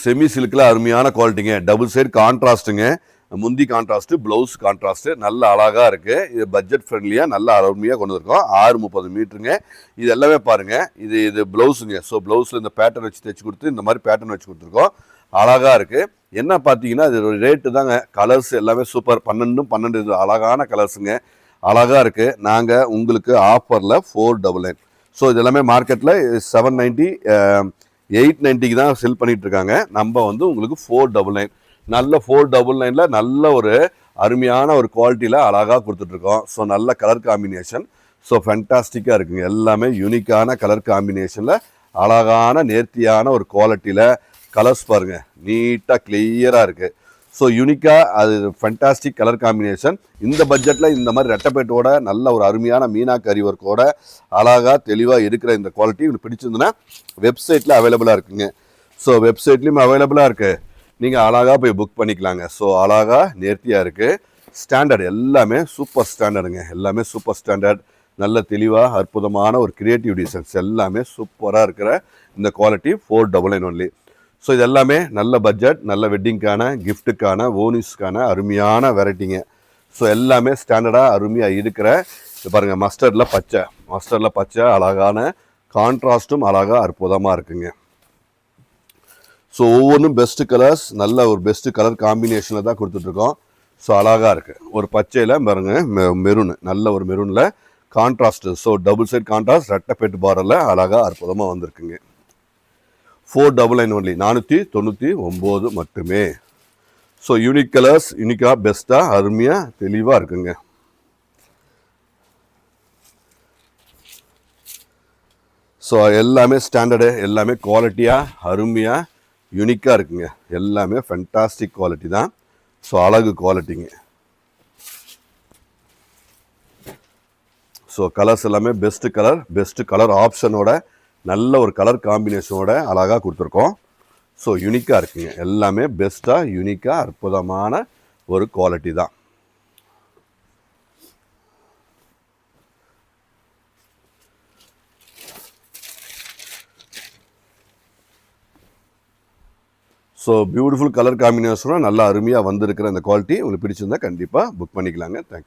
Semi சில்கில் அருமையான குவாலிட்டிங்க. Double side கான்ட்ராஸ்ட்டுங்க. முந்தி contrast, blouse contrast, நல்ல அழகா இருக்கு. இது பட்ஜெட் ஃப்ரெண்ட்லியா நல்ல அருமையா கொண்டு வந்திருக்கோம். 630 மீட்டருங்க. இது எல்லாமே பாருங்க. இது பிளவுஸுங்க. ஸோ பிளவுஸ்ல இந்த பேட்டர்ன் வச்சு தைச்சு கொடுத்து இந்த மாதிரி பேட்டர்ன் வச்சு கொடுத்துருக்கோம். அழகா இருக்கு. என்ன பார்த்தீங்கன்னா இது ரேட்டு தாங்க. கலர்ஸ் எல்லாமே சூப்பர். 12 இது அழகான கலர்ஸுங்க. அழகா இருக்கு. நாங்கள் உங்களுக்கு ஆஃபரில் 499. ஸோ இது எல்லாமே மார்க்கெட்டில் 790 890 தான் செல் பண்ணிட்டு இருக்காங்க. நம்ம வந்து உங்களுக்கு 499 நல்ல 499ல நல்ல ஒரு அருமையான ஒரு குவாலிட்டியில் அழகாக கொடுத்துட்ருக்கோம். ஸோ நல்ல கலர் காம்பினேஷன். ஸோ ஃபேண்டாஸ்டிக்காக இருக்குங்க. எல்லாமே யூனிக்கான கலர் காம்பினேஷனில் அழகான நேர்த்தியான ஒரு குவாலிட்டியில் கலர்ஸ் பாருங்கள். நீட்டாக கிளியராக இருக்குது. ஸோ யூனிக்காக அது ஃபேண்டாஸ்டிக் கலர் காம்பினேஷன். இந்த பட்ஜெட்டில் இந்த மாதிரி ரெட்டப்பேட்டோட நல்ல ஒரு அருமையான மீனாக்கரி ஒர்க்கோட அழகாக தெளிவாக இருக்கிற இந்த குவாலிட்டி உங்களுக்கு பிடிச்சிருந்துன்னா வெப்சைட்டில் அவைலபிளாக இருக்குங்க. ஸோ வெப்சைட்லேயும் அவைலபிளாக இருக்குது. நீங்கள் அழகாக போய் புக் பண்ணிக்கலாங்க. ஸோ அழகாக நேர்த்தியாக இருக்குது. ஸ்டாண்டர்ட் எல்லாமே சூப்பர் ஸ்டாண்டர்டுங்க. எல்லாமே சூப்பர் ஸ்டாண்டர்ட். நல்ல தெளிவாக அற்புதமான ஒரு கிரியேட்டிவ் டிசைன்ஸ் எல்லாமே சூப்பராக இருக்கிற இந்த குவாலிட்டி 499 ஒன்லி. ஸோ இது எல்லாமே நல்ல பட்ஜெட், நல்ல வெட்டிங்க்கான, கிஃப்ட்டுக்கான, ஓனிஸ்க்கான அருமையான வெரைட்டிங்க. ஸோ எல்லாமே ஸ்டாண்டர்டாக அருமையாக இருக்கிற இது பாருங்கள். மஸ்டர்டில் பச்சை அழகான கான்ட்ராஸ்ட்டும் அழகாக அற்புதமாக இருக்குங்க. ஸோ ஒவ்வொன்றும் பெஸ்ட்டு கலர்ஸ், நல்ல ஒரு பெஸ்ட்டு கலர் காம்பினேஷனில் தான் கொடுத்துட்ருக்கோம். ஸோ அழகாக இருக்குது. ஒரு பச்சையில் பாருங்க, மெரூனு, நல்ல ஒரு மெரூனில் contrast. So double side contrast ரெட்டப்பேட்டு பார்டரில் அழகாக அற்புதமாக வந்திருக்குங்க. 499 ஒன்லி, 499 மட்டுமே. ஸோ யூனிக் கலர்ஸ், யூனிக்காக பெஸ்ட்டாக அருமையாக தெளிவாக இருக்குங்க. ஸோ எல்லாமே ஸ்டாண்டர்டு, எல்லாமே குவாலிட்டியாக அருமையாக யூனிக்காக இருக்குங்க. எல்லாமே ஃபேண்டாஸ்டிக் குவாலிட்டி தான். ஸோ அழகு குவாலிட்டிங்க. ஸோ கலர்ஸ் எல்லாமே பெஸ்ட்டு கலர் ஆப்ஷனோட நல்ல ஒரு கலர் காம்பினேஷனோட அழகாக கொடுத்துருக்கோம். ஸோ யூனிக்காக இருக்குங்க. எல்லாமே பெஸ்ட்டாக யூனிக்காக அற்புதமான ஒரு குவாலிட்டி தான். ஸோ பியூட்டிஃபுல் கலர் காம்பினேஷனோட நல்லா அருமையாக வந்திருக்கிற இந்த குவாலிட்டி உங்களுக்கு பிடிச்சிருந்தா கண்டிப்பாக புக் பண்ணிக்கலாங்க. தேங்க்யூ.